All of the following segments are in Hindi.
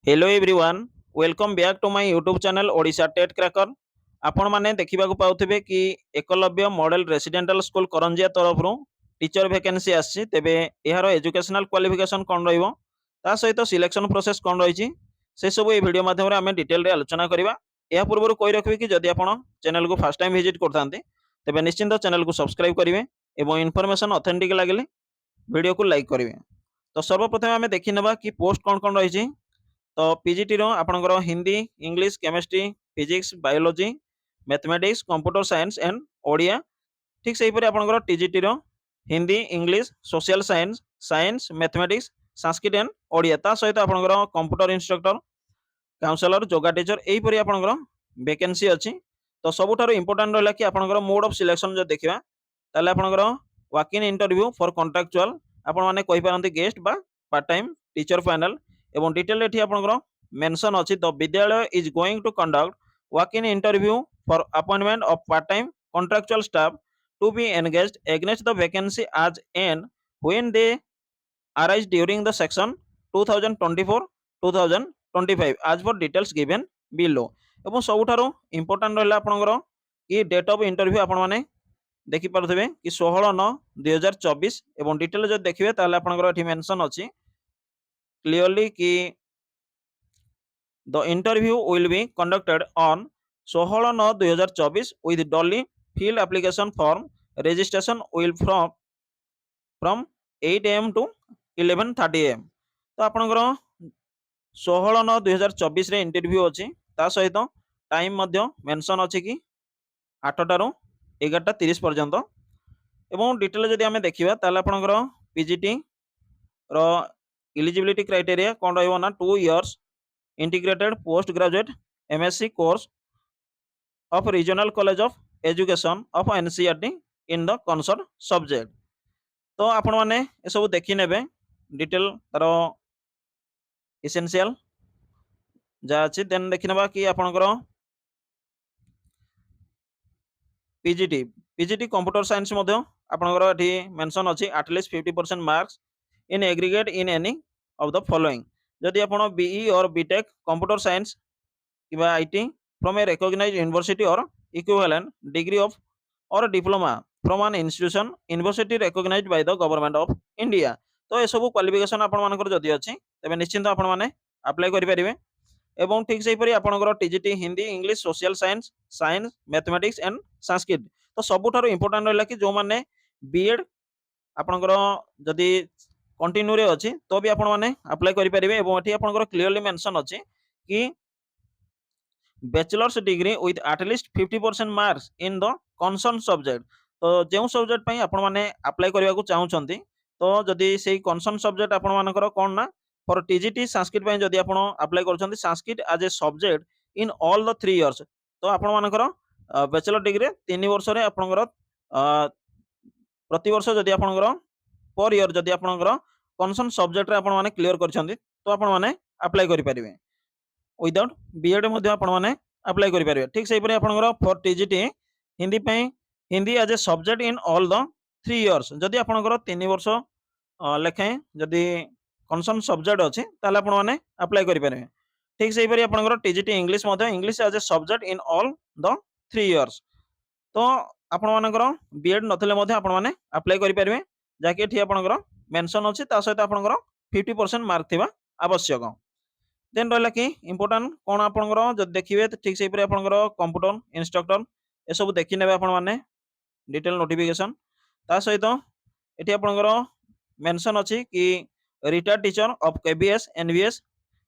Hello everyone welcome back to my YouTube channel Odisha TET cracker. आपण माने देखिबा को पाउथिबे कि Eklavya model residential school Karanjia तरफ टीचर वैकेंसी आछि। तेबे एहारो एजुकेशनल क्वालिफिकेशन कोन रहइबो ता सहित सिलेक्शन प्रोसेस कोन रहिछि से सब ए वीडियो माध्यम रे हमें डिटेल रे आलोचना करिबा। या पूर्व कोइ रखबे कि जदि आपण चैनल को फर्स्ट टाइम विजिट करथांते तेबे निश्चिंत चैनल को सब्सक्राइब करिवे एवं इन्फॉर्मेशन ऑथेंटिक लागले वीडियो को लाइक करिवे। तो सर्वप्रथम हमें देखि नेबा कि पोस्ट कोन कोन रहिछि। तो पीजीटी रो आपनकर Hindi English chemistry physics biology mathematics computer science and Odia. ठीक से हीपरि आपनकर टीजीटी रो Hindi English social science science mathematics Sanskrit and Odia ता सहित आपनकर computer instructor counsellor yoga teacher एहीपरि आपनकर वैकेंसी अछि। तो सबुठारु इंपोर्टेंट रहला कि आपनकर मोड ऑफ सिलेक्शन जो देखिबा ताले आपनकर walk in interview for contractual आपण माने कहि पारंती गेस्ट बा पार्ट टाइम टीचर फाइनल एवं डिटेल एठी आपनकर मेंशन अछि। The Vidyalaya is going to conduct walk in interview for appointment of part time contractual staff to be engaged against the vacancy as and when they arise during the section 2024-2025 as per details given below। एवं सबुठारु इंपोर्टेंट रहला आपनकर कि डेट ऑफ इंटरव्यू आपण माने देखि पारुथिबे कि 16/9/2024 एवं डिटेल जो देखिबे ताले आपनकर एठी मेंशन अछि क्लियरली कि the interview will be conducted on 16/9/2024 with Dolly field application form registration will from 8 am to 11:30 am। तो आपनकर 16/9/2024 रे इंटरव्यू अछि ता सहित टाइम मध्य मेंशन अछि कि 8 टारू 11:30 पर्यंत। एवं डिटेल जदि हमें देखिबा ताले आपनकर पीजीटी रो एलिजिबिलिटी क्राइटेरिया कोन रहइबो ना 2 years integrated postgraduate MSc course of regional college of education of NCERT in the concerned subject। तो आपण माने ए सब देखि नेबे डिटेल तारो एसेंशियल जा अछि। देन देखि नेबा कि आपनकर पीजीटी पीजीटी कंप्यूटर साइंस मध्य आपनकर एठी मेंशन अछि at least 50% marks in aggregate in any of the following. जदि आपण BE or BTech computer science किबा IT from a recognised university or equivalent degree of or diploma from an institution university recognised by the government of India. तो ए सब क्वालिफिकेशन आपण मानकर जदि अछि तबे निश्चिंत आपण माने अप्लाई करि परिबे। एवं ठीक सेहीपरि आपणकर TGT Hindi English social science science mathematics and Sanskrit. तो सबुठारु इंपोर्टेंट रहला कि जो माने बीएड आपणकर जदि कंटिन्यू रे अछि तो भी आपण माने अप्लाई करि परिबे। एवं एठी आपणकर क्लियरली मेंशन अछि कि bachelors degree with at least 50% marks in the concern subject. तो जेउ सब्जेक्ट पई आपण माने अप्लाई करिया को चाहू छंती तो जदि सेही कंसर्न सब्जेक्ट आपण मानकर कोन ना फॉर टीजीटी संस्कृत पई जदि आपण अप्लाई करछंती Sanskrit as a subject in all the 3 years तो आपण मानकर बैचलर डिग्री 3 वर्ष रे आपणकर प्रति वर्ष जदि आपणकर पर ईयर जदि आपणकर कंसर्न सब्जेक्ट रे आपण माने क्लियर करछंती तो आपण माने अप्लाई करि परिबे। विदाउट बीएड मध्ये आपण माने अप्लाई करि परिबे। ठीक सेही परे आपणकर फॉर टीजीटी हिंदी पई Hindi as a subject in all the 3 years जदि आपणकर 3 वर्ष लेखे जदि कंसर्न सब्जेक्ट अछि ताले आपण माने अप्लाई करि परिबे। ठीक सेही परे आपणकर टीजीटी इंग्लिश मध्ये English as a subject in all the 3 years तो आपण मानकर बीएड नथले मध्ये आपण माने अप्लाई करि परिबे जाके एठी आपणकर मेंशन अछि ता सहित आपणकर 50% मार्क थिबा आवश्यक। देन रहला कि इंपोर्टेंट कोन आपणकर जद देखिबे ठीक सेही परे आपणकर कंप्यूटर इंस्ट्रक्टर ए सब देखि नेबे आपण माने डिटेल नोटिफिकेशन ता सहित एठी आपणकर मेंशन अछि कि retired teacher of KBS NBS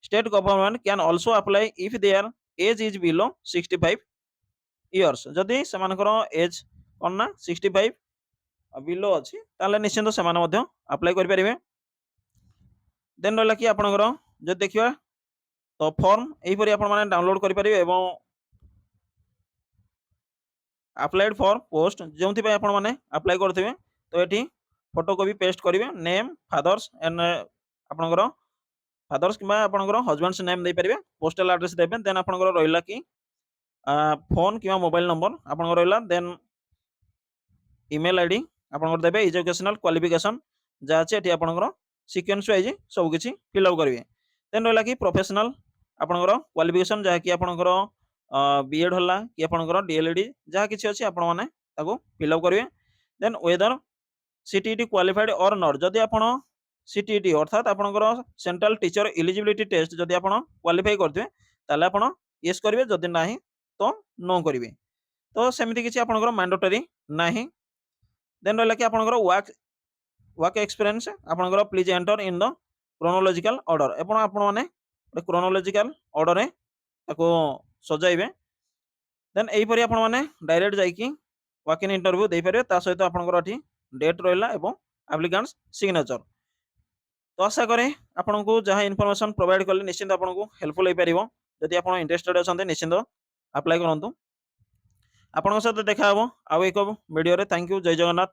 state government can also apply if there age is below 65 years. जदि सेमानकर एज कोन ना 65 बिलो अछि ताले निश्चित सेमान मध्ये अप्लाई करि परिबे। देन रहला कि आपणकर जद देखिबा तो फॉर्म एही परि आपण माने डाउनलोड करि परिबे एवं अप्लाइड फॉर पोस्ट जेउथि पय आपण माने अप्लाई करथिबे तो एठी फोटोकॉपी पेस्ट करिवे नेम फादर्स एंड आपणकर फादर्स किबा आपणकर हस्बैंड्स नेम दे परिबे पोस्टल एड्रेस देबे। देन आपणकर रहिला कि फोन किबा मोबाइल नंबर आपणकर रहिला देन ईमेल आईडी आपणकर देबे एजुकेशनल क्वालिफिकेशन जा अछि एठी आपणकर सीक्वेंस वाइज सब किछि फिल अप करिवे। देन रहिला कि प्रोफेशनल ଆପଣଙ୍କର କ୍ୱାଲିଫିକେସନ୍ ଯାହାକି ଆପଣଙ୍କର B.Ed ହେଲା କି ଆପଣଙ୍କର DLED ଯାହା କିଛି ଅଛି ଆପଣମାନେ ତାକୁ ଫିଲ୍ ଅପ୍ କରିବେ। Then whether CTET qualified or not ଯଦି ଆପଣ CTET ଅର୍ଥାତ୍ ଆପଣଙ୍କର ସେଣ୍ଟ୍ରାଲ୍ ଟିଚର୍ ଏଲିଜିବିଲିଟି ଟେଷ୍ଟ ଯଦି ଆପଣ କ୍ୱାଲିଫାଇ କରିଥିବେ ତାହେଲେ ଆପଣ ୟେସ୍ କରିବେ, ଯଦି ନାହିଁ ତ ନୋ କରିବେ। ତ ସେମିତି କିଛି ଆପଣଙ୍କର ମ୍ୟାଣ୍ଡେଟୋରୀ ନାହିଁ। ଦେନ୍ ରହିଲା କି ଆପଣଙ୍କର ୱାର୍କ ଏକ୍ସପିରିଏନ୍ସ ଆପଣଙ୍କର please enter in the chronological order ଏବଂ ଆପଣମାନେ ଗୋଟେ କ୍ରୋନୋଲୋଜିକାଲ ଅର୍ଡରରେ ତାକୁ ସଜାଇବେ। ଦେନ୍ ଏହିପରି ଆପଣମାନେ ଡାଇରେକ୍ଟ ଯାଇକି ୱାକ୍ ଇନ୍ ଇଣ୍ଟରଭ୍ୟୁ ଦେଇପାରିବେ। ତା ସହିତ ଆପଣଙ୍କର ଏଠି ଡେଟ୍ ରହିଲା ଏବଂ ଆପ୍ଲିକାଣ୍ଟସ୍ ସିଗ୍ନେଚର। ତ ଆଶା କରେ ଆପଣଙ୍କୁ ଯାହା ଇନଫର୍ମେସନ୍ ପ୍ରୋଭାଇଡ୍ କଲି ନିଶ୍ଚିନ୍ତ ଆପଣଙ୍କୁ ହେଲ୍ପଫୁଲ୍ ହେଇପାରିବ। ଯଦି ଆପଣ ଇଣ୍ଟରେଷ୍ଟେଡ୍ ଅଛନ୍ତି ନିଶ୍ଚିନ୍ତ ଆପ୍ଲାଏ କରନ୍ତୁ। ଆପଣଙ୍କ ସହିତ ଦେଖା ହେବ ଆଉ ଏକ ଭିଡ଼ିଓରେ। Thank you. ଜୟ ଜଗନ୍ନାଥ।